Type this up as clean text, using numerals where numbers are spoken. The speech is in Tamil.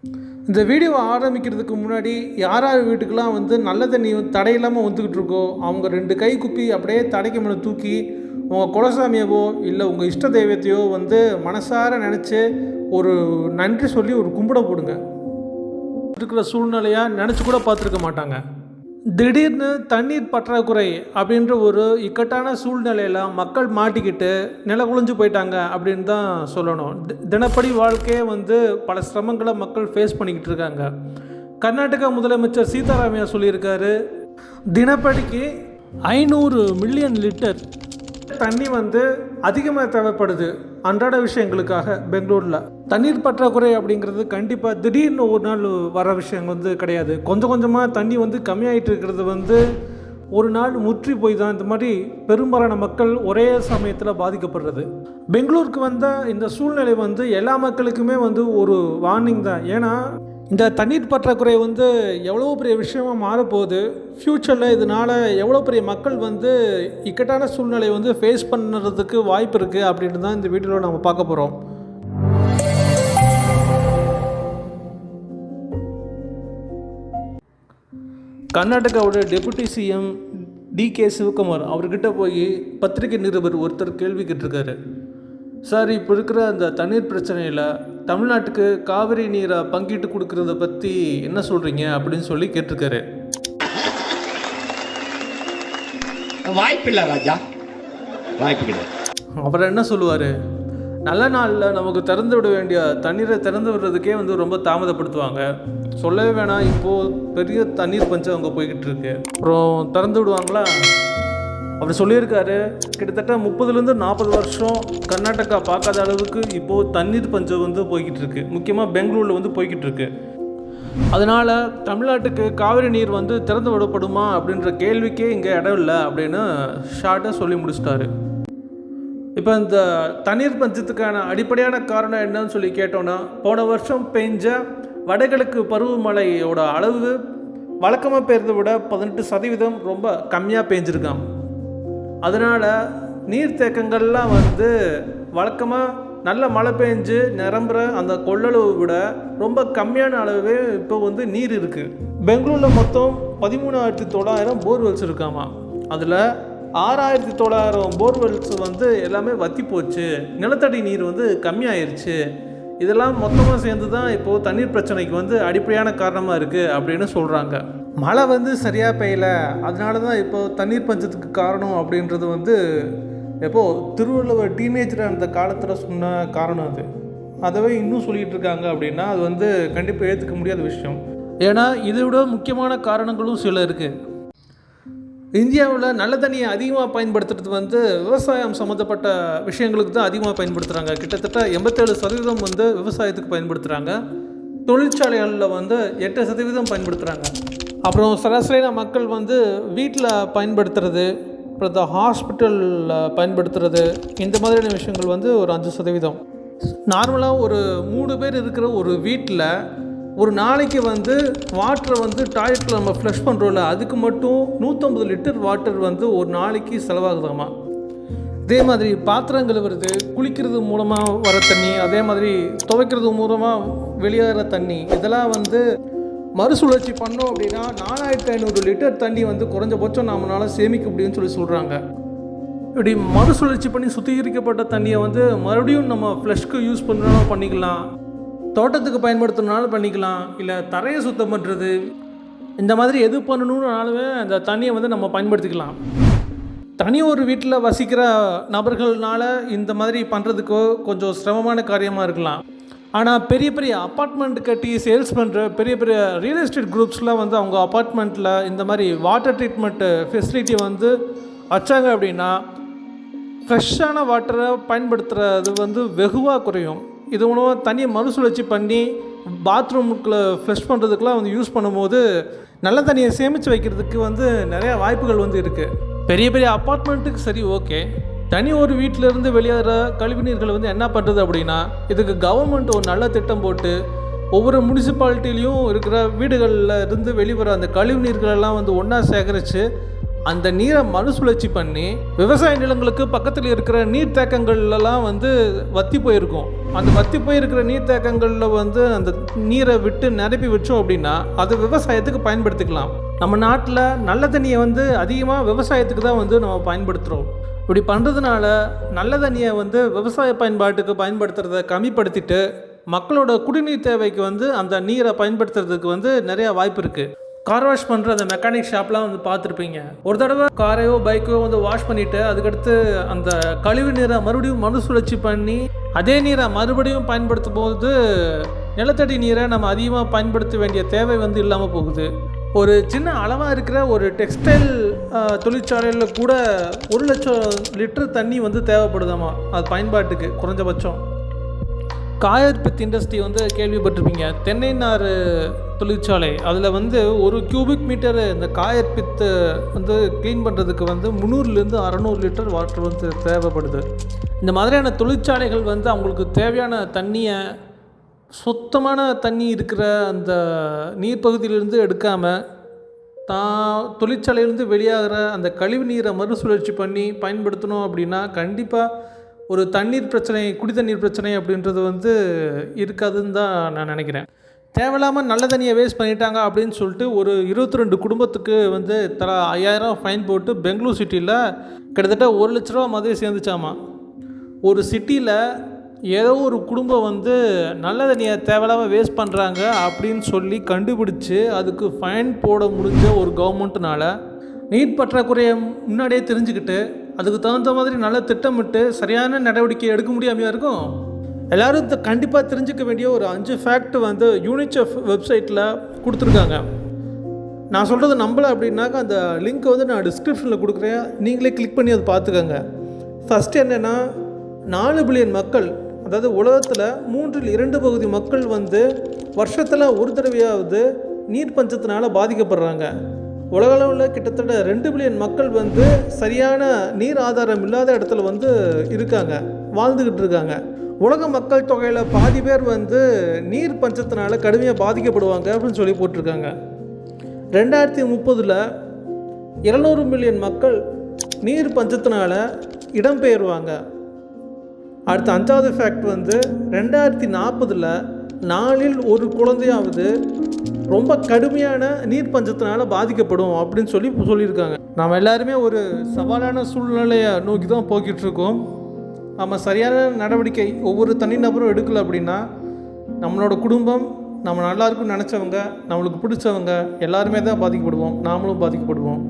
இந்த வீடியோவை ஆரம்பிக்கிறதுக்கு முன்னாடி யார் யார் வீட்டுக்கெலாம் வந்து நல்ல தண்ணி தடையில்லாமல் வந்துக்கிட்டு இருக்கோ அவங்க 2 கை குப்பி அப்படியே தடைக்கு மேலே தூக்கி உங்கள் குலசாமியவோ இல்லை உங்கள் இஷ்ட தெய்வத்தையோ வந்து மனசார நினச்சி ஒரு நன்றி சொல்லி ஒரு கும்பிட போடுங்க. இருக்கிற சூழ்நிலையாக நினச்சி கூட பார்த்துருக்க மாட்டாங்க. திடீர்னு தண்ணீர் பற்றாக்குறை அப்படின்ற ஒரு இக்கட்டான சூழ்நிலையில் மக்கள் மாட்டிக்கிட்டு நில குலைஞ்சு போயிட்டாங்க அப்படின்னு தான் சொல்லணும். தினப்படி வாழ்க்கையே வந்து பல சிரமங்களை மக்கள் ஃபேஸ் பண்ணிக்கிட்டு இருக்காங்க. கர்நாடகா முதலமைச்சர் சீதாராமையா சொல்லியிருக்காரு, தினப்படிக்கு 500 மில்லியன் லிட்டர் தண்ணி வந்து அதிகமாக தேவைப்படுது அன்றாட விஷயங்களுக்காக. பெங்களூரில் தண்ணீர் பற்றாக்குறை அப்படிங்கிறது கண்டிப்பாக திடீர்னு ஒரு நாள் வர விஷயம் வந்து கிடையாது. கொஞ்சம் கொஞ்சமாக தண்ணி வந்து கம்மியாகிட்டு இருக்கிறது வந்து ஒரு நாள் முற்றி போய் தான் இந்த மாதிரி பெரும்பாலான மக்கள் ஒரே சமயத்தில் பாதிக்கப்படுறது. பெங்களூருக்கு வந்த இந்த சூழ்நிலை வந்து எல்லா மக்களுக்குமே வந்து ஒரு வார்னிங் தான். ஏன்னா இந்த தண்ணீர் பற்றாக்குறை வந்து எவ்வளோ பெரிய விஷயமாக மாறப்போகுது, ஃப்யூச்சரில் இதனால் எவ்வளோ பெரிய மக்கள் வந்து இக்கட்டான சூழ்நிலையை வந்து ஃபேஸ் பண்ணுறதுக்கு வாய்ப்பு இருக்குது அப்படின்ட்டு தான் இந்த வீடியோவில் நம்ம பார்க்க போகிறோம். கர்நாடகாவோட டெபுட்டி சிஎம் டிகே சிவகுமார் அவர்கிட்ட போய் பத்திரிகை நிருபர் ஒருத்தர் கேள்வி கேட்டிருக்காரு. சார், இப்போ இருக்கிற அந்த தண்ணீர் பிரச்சனையில் தமிழ்நாட்டுக்கு காவிரி நீரை பங்கிட்டு கொடுக்கறத பற்றி என்ன சொல்கிறீங்க அப்படின்னு சொல்லி கேட்டிருக்காரு. வாய்ப்பில்லை ராஜா, வாய்ப்பு கிடையாது. அவர் என்ன சொல்லுவார், நல்ல நாளில் நமக்கு திறந்து விட வேண்டிய தண்ணீரை திறந்து விடுறதுக்கே வந்து ரொம்ப தாமதப்படுத்துவாங்க. சொல்லவே வேணாம், இப்போது பெரிய தண்ணீர் பஞ்சம் அங்கே போய்கிட்டு இருக்கு. அப்புறம் திறந்து விடுவாங்களா? அவர் சொல்லியிருக்காரு, கிட்டத்தட்ட 30-40 வருஷம் கர்நாடகா பார்க்காத அளவுக்கு இப்போது தண்ணீர் பஞ்சம் வந்து போய்கிட்டு இருக்கு. முக்கியமாக பெங்களூரில் வந்து போய்கிட்டு இருக்கு. அதனால் தமிழ்நாட்டுக்கு காவிரி நீர் வந்து திறந்து விடப்படுமா அப்படின்ற கேள்விக்கே இங்கே இடம் இல்லை அப்படின்னு ஷார்ட்டாக சொல்லி முடிச்சிட்டாரு. இப்போ இந்த தண்ணீர் பஞ்சத்துக்கான அடிப்படையான காரணம் என்னன்னு சொல்லி கேட்டோன்னா, போன வருஷம் பெஞ்ச வடகிழக்கு பருவமழையோட அளவு வழக்கமாக பெய்யறதை விட 18% ரொம்ப கம்மியாக பெஞ்சிருக்கான். அதனால் நீர்த்தேக்கங்கள்லாம் வந்து வழக்கமாக நல்ல மழை பெஞ்சு நிரம்புகிற அந்த கொள்ளளவை விட ரொம்ப கம்மியான அளவே இப்போ வந்து நீர் இருக்குது. பெங்களூரில் மொத்தம் 13,900 போர்வெல்ஸ் இருக்காமா. அதில் 6,900 போர்வெல்ஸ் வந்து எல்லாமே வற்றி போச்சு, நிலத்தடி நீர் வந்து கம்மியாயிருச்சு. இதெல்லாம் மொத்தமாக சேர்ந்து தான் இப்போது தண்ணீர் பிரச்சனைக்கு வந்து அடிப்படையான காரணமாக இருக்குது அப்படின்னு சொல்கிறாங்க. மழை வந்து சரியாக பெய்யல, அதனால தான் இப்போது தண்ணீர் பஞ்சத்துக்கு காரணம் அப்படின்றது வந்து எப்போது திருவள்ளுவர் டீனேஜராக இருந்த காலத்தில் சொன்ன காரணம் அது. அதவே இன்னும் சொல்லிகிட்டு இருக்காங்க அப்படின்னா அது வந்து கண்டிப்பாக ஏற்றுக்க முடியாத விஷயம். ஏன்னா இதை விட முக்கியமான காரணங்களும் சில இருக்குது. இந்தியாவில் நல்ல தண்ணியை அதிகமாக பயன்படுத்துறது வந்து விவசாயம் சம்மந்தப்பட்ட விஷயங்களுக்கு தான் அதிகமாக பயன்படுத்துகிறாங்க. கிட்டத்தட்ட 87% வந்து விவசாயத்துக்கு பயன்படுத்துகிறாங்க. தொழிற்சாலைகளில் வந்து 8% பயன்படுத்துகிறாங்க. அப்புறம் சராசரியான மக்கள் வந்து வீட்டில் பயன்படுத்துறது, அப்புறம் இந்த ஹாஸ்பிட்டலில் பயன்படுத்துறது, இந்த மாதிரியான விஷயங்கள் வந்து ஒரு 5%. நார்மலாக ஒரு 3 பேர் இருக்கிற ஒரு வீட்டில் ஒரு நாளைக்கு வந்து வாட்டரை வந்து டாய்லெட்டில் நம்ம ஃப்ளஷ் பண்ணுறோம்ல, அதுக்கு மட்டும் 150 லிட்டர் வாட்டர் வந்து ஒரு நாளைக்கு செலவாகுதாமா. அதே மாதிரி பாத்திரம் கழுவுறது, குளிக்கிறது மூலமாக வர தண்ணி, அதே மாதிரி துவைக்கிறது மூலமாக வெளியேற தண்ணி, இதெல்லாம் வந்து மறுசுழற்சி பண்ணோம் அப்படின்னா 4,500 லிட்டர் தண்ணி வந்து குறைஞ்சபட்சம் நம்மளால் சேமிக்க முடியும்னு சொல்லி சொல்கிறாங்க. இப்படி மறுசுழற்சி பண்ணி சுத்திகரிக்கப்பட்ட தண்ணியை வந்து மறுபடியும் நம்ம ஃப்ளஷ்க்கு யூஸ் பண்ணாலும் பண்ணிக்கலாம், தோட்டத்துக்கு பயன்படுத்தினாலும் பண்ணிக்கலாம், இல்லை தரையை சுத்தம் பண்ணுறது, இந்த மாதிரி எது பண்ணணுன்னாலுமே அந்த தண்ணியை வந்து நம்ம பயன்படுத்திக்கலாம். தனி ஒரு வீட்டில் வசிக்கிற நபர்கள்னால இந்த மாதிரி பண்ணுறதுக்கோ கொஞ்சம் சிரமமான காரியமாக இருக்கலாம். ஆனால் பெரிய பெரிய அப்பார்ட்மெண்ட் கட்டி சேல்ஸ் பண்ணுற பெரிய பெரிய ரியல் எஸ்டேட் குரூப்ஸ்லாம் வந்து அவங்க அப்பார்ட்மெண்ட்டில் இந்த மாதிரி வாட்டர் ட்ரீட்மெண்ட்டு ஃபெசிலிட்டி வந்து வச்சாங்க அப்படின்னா ஃப்ரெஷ்ஷான வாட்டரை பயன்படுத்துகிறது வந்து வெகுவாக குறையும். இது மூலமாக தண்ணியை மறுசுழற்சி பண்ணி பாத்ரூமுக்குள்ளே ஃப்ரெஷ் பண்ணுறதுக்கெலாம் வந்து யூஸ் பண்ணும்போது நல்ல தண்ணியை சேமித்து வைக்கிறதுக்கு வந்து நிறையா வாய்ப்புகள் வந்து இருக்குது. பெரிய பெரிய அப்பார்ட்மெண்ட்டுக்கு சரி, ஓகே. தனி ஒரு வீட்டிலேருந்து வெளியேற கழிவுநீர்களை வந்து என்ன பண்ணுறது அப்படின்னா, இதுக்கு கவர்மெண்ட் ஒரு நல்ல திட்டம் போட்டு ஒவ்வொரு முனிசிபாலிட்டிலையும் இருக்கிற வீடுகளில் இருந்து வெளிவர அந்த கழிவுநீர்களெல்லாம் வந்து ஒன்றா சேகரித்து அந்த நீரை மறுசுழற்சி பண்ணி விவசாய நிலங்களுக்கு பக்கத்தில் இருக்கிற நீர்த்தேக்கங்கள்லாம் வந்து வற்றி போயிருக்கும். அந்த வற்றி போயிருக்கிற நீர்த்தேக்கங்களில் வந்து அந்த நீரை விட்டு நிரப்பி வச்சோம் அப்படின்னா அது விவசாயத்துக்கு பயன்படுத்திக்கலாம். நம்ம நாட்டில் நல்ல தண்ணியை வந்து அதிகமாக விவசாயத்துக்கு தான் வந்து நம்ம பயன்படுத்துகிறோம். இப்படி பண்ணுறதுனால நல்ல தண்ணியை வந்து விவசாய பயன்பாட்டுக்கு பயன்படுத்துகிறத கம்மிப்படுத்திட்டு மக்களோட குடிநீர் தேவைக்கு வந்து அந்த நீரை பயன்படுத்துறதுக்கு வந்து நிறையா வாய்ப்பு இருக்குது. கார் வாஷ் பண்ணுற அந்த மெக்கானிக் ஷாப்லாம் வந்து பார்த்துருப்பீங்க. ஒரு தடவை காரையோ பைக்கோ வந்து வாஷ் பண்ணிவிட்டு அதுக்கடுத்து அந்த கழிவு நீரை மறுபடியும் மறுசுழற்சி பண்ணி அதே நீரை மறுபடியும் பயன்படுத்தும் போது நிலத்தடி நீரை நம்ம அதிகமாக பயன்படுத்த வேண்டிய தேவை வந்து இல்லாமல் போகுது. ஒரு சின்ன அளவாக இருக்கிற ஒரு டெக்ஸ்டைல் தொழிற்சாலையில் கூட 1 லட்சம் லிட்டர் தண்ணி வந்து தேவைப்படுதாமா அது பயன்பாட்டுக்கு குறைஞ்சபட்சம். காயற்பித் இண்டஸ்ட்ரி வந்து கேள்விப்பட்டிருப்பீங்க. தென்னை நார் தொழிற்சாலை, அதில் வந்து 1 கியூபிக் மீட்டர் இந்த காயற்பித்து வந்து க்ளீன் பண்ணுறதுக்கு வந்து 300லேருந்து 600 லிட்டர் வாட்டர் வந்து தேவைப்படுது. இந்த மாதிரியான தொழிற்சாலைகள் வந்து அவங்களுக்கு தேவையான தண்ணியை சுத்தமான தண்ணி இருக்கிற அந்த நீர்ப்பகுதியிலிருந்து எடுக்காமல் தொழிற்சாலையிலேருந்து வெளியாகிற அந்த கழிவு நீரை மறுசுழற்சி பண்ணி பயன்படுத்தணும் அப்படின்னா கண்டிப்பாக ஒரு தண்ணீர் பிரச்சனை, குடி தண்ணீர் பிரச்சனை அப்படின்றது வந்து இருக்காதுன்னு தான் நான் நினைக்கிறேன். தேவையில்லாமல் நல்ல தண்ணியை வேஸ்ட் பண்ணிட்டாங்க அப்படின்னு சொல்லிட்டு ஒரு 22 குடும்பத்துக்கு வந்து தலா 5000 ஃபைன் போட்டு பெங்களூர் சிட்டியில் கிட்டத்தட்ட 1 லட்ச ரூபா மாதிரி சேர்ந்துச்சாமா. ஒரு சிட்டியில் ஏதோ ஒரு குடும்பம் வந்து நல்ல தண்ணியை தேவையில்லாமல் வேஸ்ட் பண்ணுறாங்க அப்படின்னு சொல்லி கண்டுபிடிச்சி அதுக்கு ஃபைன் போட முடிஞ்ச ஒரு கவர்மெண்ட்னால நீர் பற்றாக்குறையை முன்னாடியே தெரிஞ்சுக்கிட்டு அதுக்கு தகுந்த மாதிரி நல்ல திட்டமிட்டு சரியான நடவடிக்கை எடுக்க முடியாமையாக இருக்கும். எல்லோரும் கண்டிப்பாக தெரிஞ்சுக்க வேண்டிய ஒரு 5 ஃபேக்ட் வந்து யூனிசெஃப் வெப்சைட்டில் கொடுத்துருக்காங்க. நான் சொல்கிறது நம்பலை அப்படின்னாக்கா அந்த லிங்க்கை வந்து நான் டிஸ்கிரிப்ஷனில் கொடுக்குறேன், நீங்களே கிளிக் பண்ணி அதை பார்த்துக்கோங்க. ஃபஸ்ட்டு என்னென்னா 4 பில்லியன் மக்கள், அதாவது உலகத்தில் 2/3 மக்கள் வந்து வருஷத்தில் ஒரு தடவையாவது நீர் பஞ்சத்தினால பாதிக்கப்படுறாங்க. உலக அளவில் கிட்டத்தட்ட 2 பில்லியன் மக்கள் வந்து சரியான நீர் ஆதாரம் இல்லாத இடத்துல வந்து இருக்காங்க, வாழ்ந்துக்கிட்டு இருக்காங்க. உலக மக்கள் தொகையில் பாதி பேர் வந்து நீர் பஞ்சத்தினால கடுமையாக பாதிக்கப்படுவாங்க அப்படின்னு சொல்லி போட்டிருக்காங்க. 2030 200 மில்லியன் மக்கள் நீர் பஞ்சத்தினால இடம்பெயர்வாங்க. அடுத்த 5வது ஃபேக்ட் வந்து 2040 4இல் 1 குழந்தையாவது ரொம்ப கடுமையான நீர் பஞ்சத்தினால பாதிக்கப்படும் அப்படின்னு சொல்லியிருக்காங்க. நாம் எல்லாருமே ஒரு சவாலான சூழ்நிலையை நோக்கி தான் போய்கிட்டு இருக்கோம். நம்ம சரியான நடவடிக்கை ஒவ்வொரு தனிநபரும் எடுக்கல அப்படின்னா நம்மளோட குடும்பம், நம்ம நல்லா இருக்குன்னு நினச்சவங்க, நம்மளுக்கு பிடிச்சவங்க எல்லாருமே தான் பாதிக்கப்படுவோம், நாமளும் பாதிக்கப்படுவோம்.